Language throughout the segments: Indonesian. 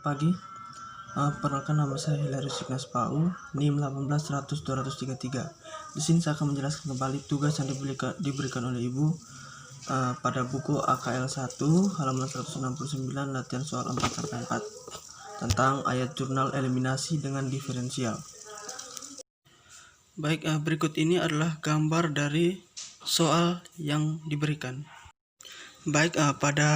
pagi. Perkenalkan, nama saya Hilarius Ignas Pau, NIM 1800-233. Di sini saya akan menjelaskan kembali tugas yang diberikan oleh Ibu pada buku AKL 1 halaman 169 latihan soal 4-4 tentang ayat jurnal eliminasi dengan diferensial. Baik, berikut ini adalah gambar dari soal yang diberikan. Baik, pada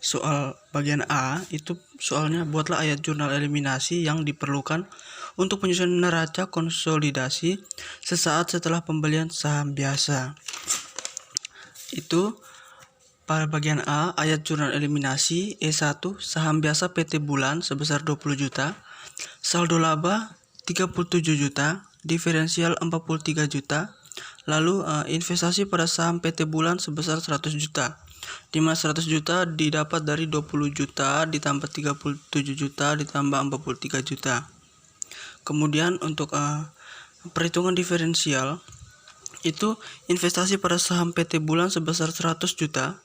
soal bagian A itu soalnya buatlah ayat jurnal eliminasi yang diperlukan untuk penyusunan neraca konsolidasi sesaat setelah pembelian saham biasa. Itu pada bagian A, ayat jurnal eliminasi E1, saham biasa PT Bulan sebesar 20 juta, saldo laba 37 juta, diferensial 43 juta. Lalu investasi pada saham PT Bulan sebesar 100 juta. Di mana 100 juta didapat dari 20 juta ditambah 37 juta ditambah 43 juta. Kemudian untuk perhitungan diferensial itu investasi pada saham PT Bulan sebesar 100 juta.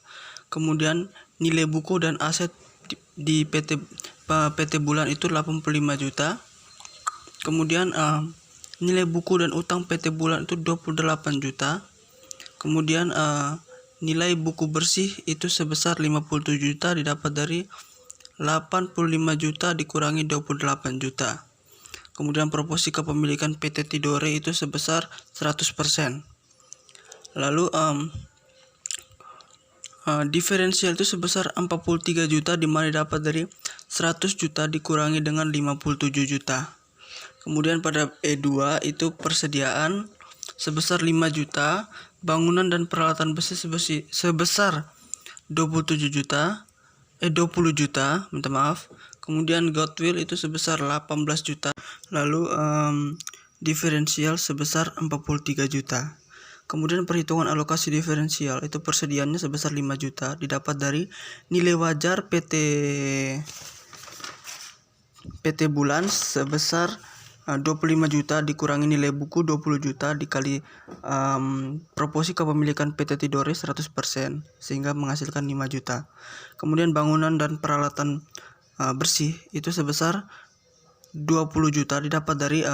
Kemudian nilai buku dan aset di PT Bulan itu 85 juta. Kemudian nilai buku dan utang PT Bulan itu 28 juta. Kemudian nilai buku bersih itu sebesar 57 juta didapat dari 85 juta dikurangi 28 juta. Kemudian proporsi kepemilikan PT Tidore itu sebesar 100%. Lalu diferensial itu sebesar 43 juta dimana didapat dari 100 juta dikurangi dengan 57 juta. Kemudian pada E2 itu persediaan sebesar 5 juta, bangunan dan peralatan besi sebesar 20 juta. Kemudian goodwill itu sebesar 18 juta. Lalu diferensial sebesar 43 juta. Kemudian perhitungan alokasi diferensial itu persediaannya sebesar 5 juta didapat dari nilai wajar PT Bulan sebesar 25 juta dikurangi nilai buku 20 juta dikali proporsi kepemilikan PT Tidore 100% sehingga menghasilkan 5 juta. Kemudian bangunan dan peralatan bersih itu sebesar 20 juta didapat dari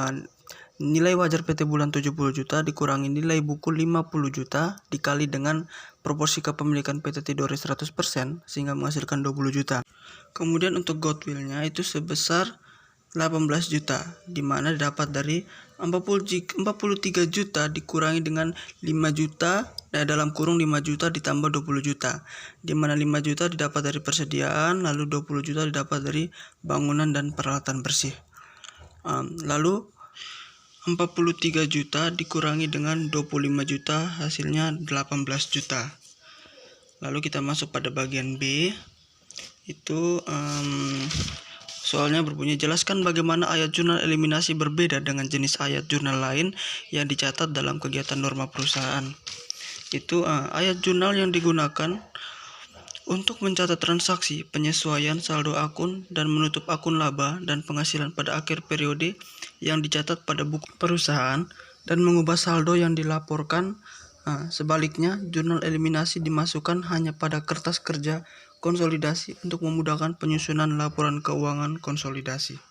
nilai wajar PT Bulan 70 juta dikurangi nilai buku 50 juta dikali dengan proporsi kepemilikan PT Tidore 100% sehingga menghasilkan 20 juta. Kemudian untuk goodwill-nya itu sebesar 18 juta dimana didapat dari 43 juta dikurangi dengan 5 juta dalam kurung 5 juta ditambah 20 juta dimana 5 juta didapat dari persediaan, lalu 20 juta didapat dari bangunan dan peralatan bersih. Lalu 43 juta dikurangi dengan 25 juta hasilnya 18 juta. Lalu kita masuk pada bagian B. Itu soalnya berbunyi, jelaskan bagaimana ayat jurnal eliminasi berbeda dengan jenis ayat jurnal lain yang dicatat dalam kegiatan norma perusahaan. Itu ayat jurnal yang digunakan untuk mencatat transaksi, penyesuaian saldo akun, dan menutup akun laba dan penghasilan pada akhir periode yang dicatat pada buku perusahaan dan mengubah saldo yang dilaporkan. Sebaliknya, jurnal eliminasi dimasukkan hanya pada kertas kerja konsolidasi untuk memudahkan penyusunan laporan keuangan konsolidasi.